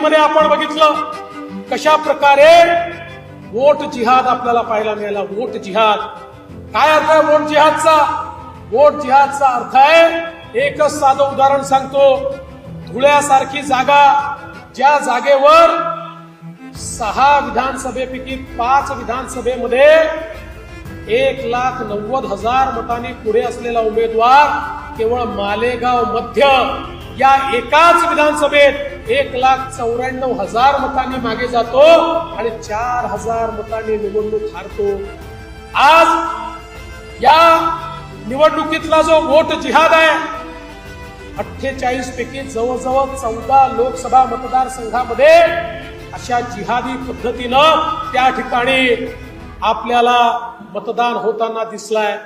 मध्ये आपण बघितलं कशा प्रकारे वोट जिहाद आपल्याला पाहायला मिळाला। वोट जिहाद काय अर्थ आहे वोट जिहादचा? वोट जिहादचा अर्थ आहे, एकच साधं उदाहरण सांगतो, धुळ्यासारखी जागा, ज्या जागेवर 6 विधानसभेपैकी 5 विधानसभेमध्ये 1,90,000 मतांनी पुढे असलेला उमेदवार केवळ मालेगाव मध्य या एकाच विधानसभेत 1,94,000 मतांनी मागे जातो आणि 4,000 मतांनी निवडणूक हारतो। आज या निवडणुकीतला जो वोट जिहाद आहे, 48 पैकी जवळजवळ 14 लोकसभा मतदारसंघामध्ये अशा जिहादी पद्धतीनं त्या ठिकाणी आपल्याला मतदान होताना दिसलाय।